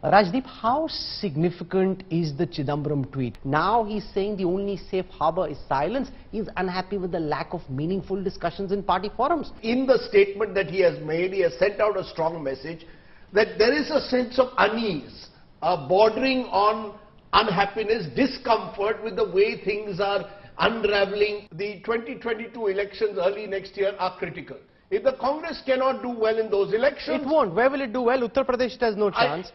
Rajdeep, how significant is the Chidambaram tweet? Now he's saying the only safe harbour is silence. He's unhappy with the lack of meaningful discussions in party forums. In the statement that he has made, he has sent out a strong message that there is a sense of unease, bordering on unhappiness, discomfort with the way things are unraveling. The 2022 elections early next year are critical. If the Congress cannot do well in those elections... It won't. Where will it do well? Uttar Pradesh, it has no chance.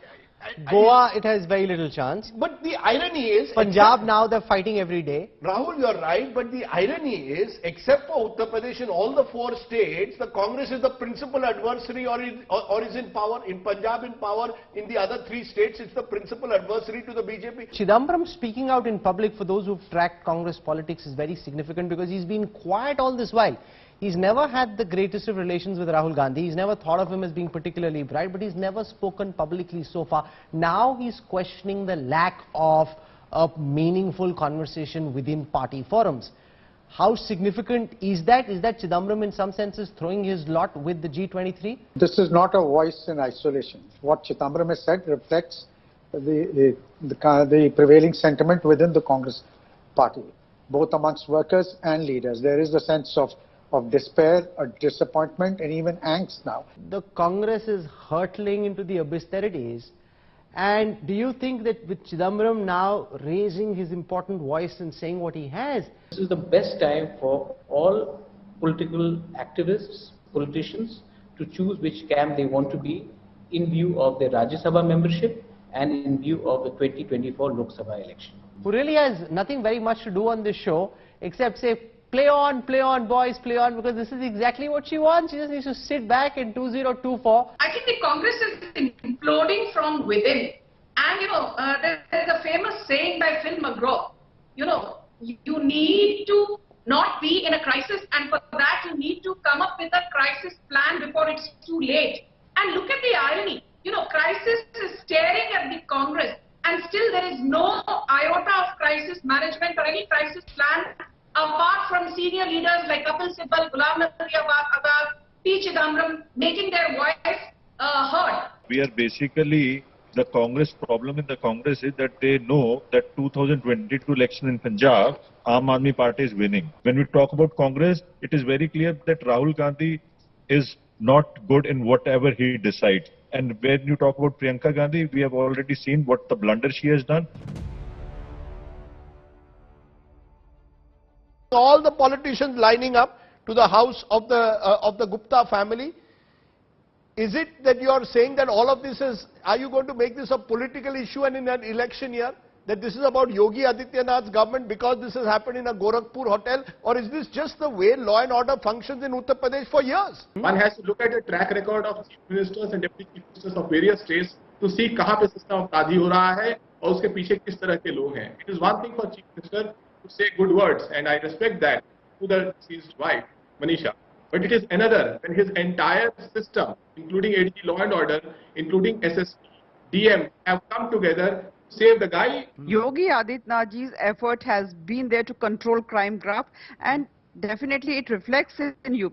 Goa, it has very little chance. But the irony is... Punjab, now they're fighting every day. Rahul, you're right, but the irony is, except for Uttar Pradesh, in all the 4 states, the Congress is the principal adversary or is in power. In Punjab in power, in the other 3 states, it's the principal adversary to the BJP. Chidambaram speaking out in public, for those who've tracked Congress politics, is very significant because he's been quiet all this while. He's never had the greatest of relations with Rahul Gandhi. He's never thought of him as being particularly bright, but he's never spoken publicly so far. Now he's questioning the lack of a meaningful conversation within party forums. How significant is that? Is that Chidambaram in some senses throwing his lot with the G23? This is not a voice in isolation. What Chidambaram has said reflects the prevailing sentiment within the Congress party, both amongst workers and leaders. There is a sense of despair, disappointment, and even angst now. The Congress is hurtling into the abyss that it is. And do you think that with Chidambaram now raising his important voice and saying what he has? This is the best time for all political activists, politicians, to choose which camp they want to be in view of their Rajya Sabha membership and in view of the 2024 Lok Sabha election. Who really has nothing very much to do on this show except say, play on, boys, play on, because this is exactly what she wants. She just needs to sit back in 2024. I think the Congress is imploding from within. And, there's a famous saying by Phil McGraw, you need to not be in a crisis, and for that you need to come up with a crisis plan before it's too late. And look at the irony. Crisis is staring at the Congress, and still there is no iota of crisis management or any crisis plan apart from senior leaders like Kapil Sibal, P. Chidambaram, making their voice heard. We are basically, the Congress problem in the Congress is that they know that 2022 election in Punjab, Aam Aadmi Party is winning. When we talk about Congress, it is very clear that Rahul Gandhi is not good in whatever he decides. And when you talk about Priyanka Gandhi, we have already seen what the blunder she has done. All the politicians lining up to the house of the Gupta family. Is it that you are saying that all of this is, are you going to make this a political issue and in an election year? That this is about Yogi Adityanath's government because this has happened in a Gorakhpur hotel? Or is this just the way law and order functions in Uttar Pradesh for years? One has to look at the track record of chief ministers and deputy chief ministers of various states to see kahan pe system apradhi ho raha hai aur uske piche kis tarah ke log hain. It is one thing for chief minister to say good words, and I respect that to the deceased wife, Manisha. But it is another when his entire system, including ADG Law and Order, including SSP, DM, have come together to save the guy. Yogi Adityanath's effort has been there to control crime graph, and definitely it reflects in UP.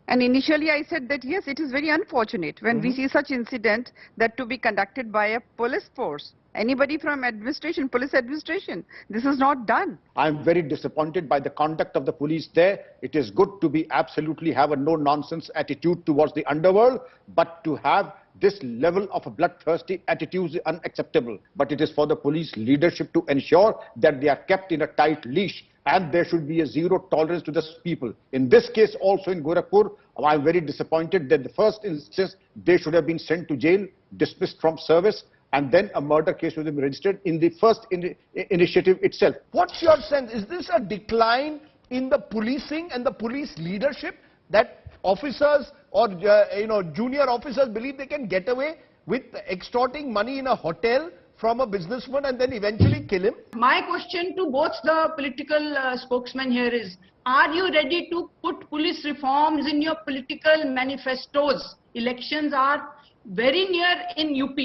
And initially I said that yes, it is very unfortunate when we see such incident that to be conducted by a police force. Anybody from administration, police administration, this is not done. I am very disappointed by the conduct of the police there. It is good to be absolutely have a no-nonsense attitude towards the underworld, but to have this level of a bloodthirsty attitude is unacceptable. But it is for the police leadership to ensure that they are kept in a tight leash, and there should be a zero tolerance to these people. In this case also in Gorakhpur, I am very disappointed that the first instance they should have been sent to jail, dismissed from service, and then a murder case would have been registered in the first initiative itself. What's your sense? Is this a decline in the policing and the police leadership, that officers or junior officers believe they can get away with extorting money in a hotel from a businessman and then eventually kill him? My question to both the political spokesmen here is, are you ready to put police reforms in your political manifestos? Elections are very near in UP.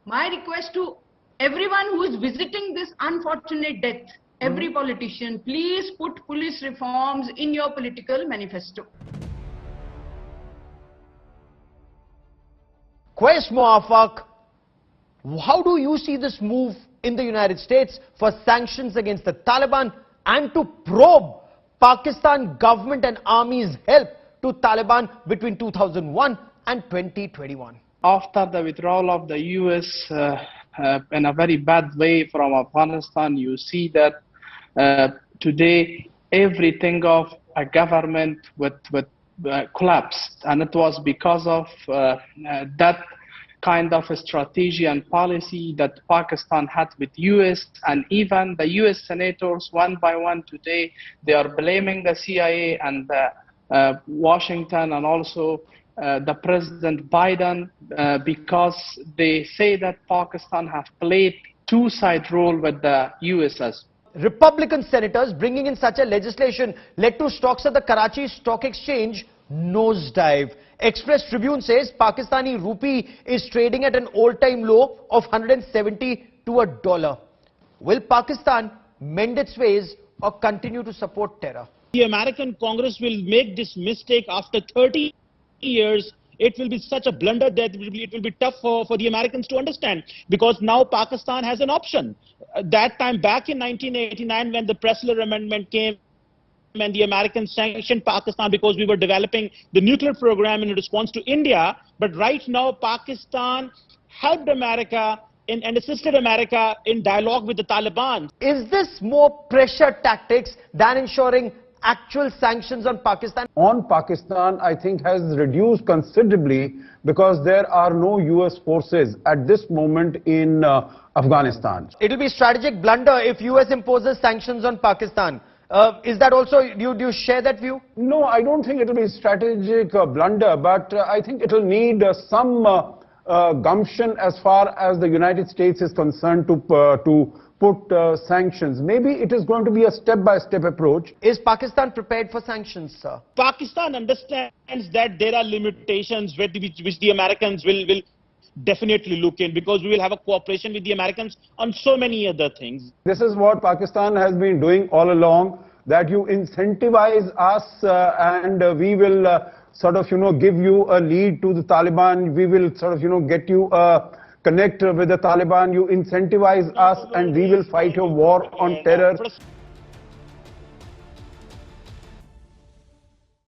My request to everyone who is visiting this unfortunate death, every politician, please put police reforms in your political manifesto. كويس موافق How do you see this move in the United States for sanctions against the Taliban and to probe Pakistan government and army's help to Taliban between 2001 and 2021? After the withdrawal of the US in a very bad way from Afghanistan, you see that today everything of a government with collapsed, and it was because of that kind of a strategy and policy that Pakistan had with US, and even the US senators one by one today, they are blaming the CIA and Washington and also the President Biden because they say that Pakistan have played two-side role with the US. Republican senators bringing in such a legislation led to stocks at the Karachi Stock Exchange nosedive. Express Tribune says Pakistani rupee is trading at an all-time low of 170 to $1. Will Pakistan mend its ways or continue to support terror? The American Congress will make this mistake after 30 years. It will be such a blunder that it will be tough for the Americans to understand, because now Pakistan has an option. That time back in 1989 when the Pressler Amendment came and the Americans sanctioned Pakistan because we were developing the nuclear program in response to India. But right now Pakistan helped America and assisted America in dialogue with the Taliban. Is this more pressure tactics than ensuring actual sanctions on Pakistan? On Pakistan, I think has reduced considerably because there are no US forces at this moment in Afghanistan. It will be strategic blunder if US imposes sanctions on Pakistan. Is that also, do you share that view? No, I don't think it will be strategic blunder, but I think it will need some gumption as far as the United States is concerned to put sanctions. Maybe it is going to be a step-by-step approach. Is Pakistan prepared for sanctions, sir? Pakistan understands that there are limitations which the Americans will definitely look in, because we will have a cooperation with the Americans on so many other things. This is what Pakistan has been doing all along, that you incentivize us and we will sort of, give you a lead to the Taliban. We will sort of, get you connect with the Taliban. You incentivize us and we will fight your war on terror.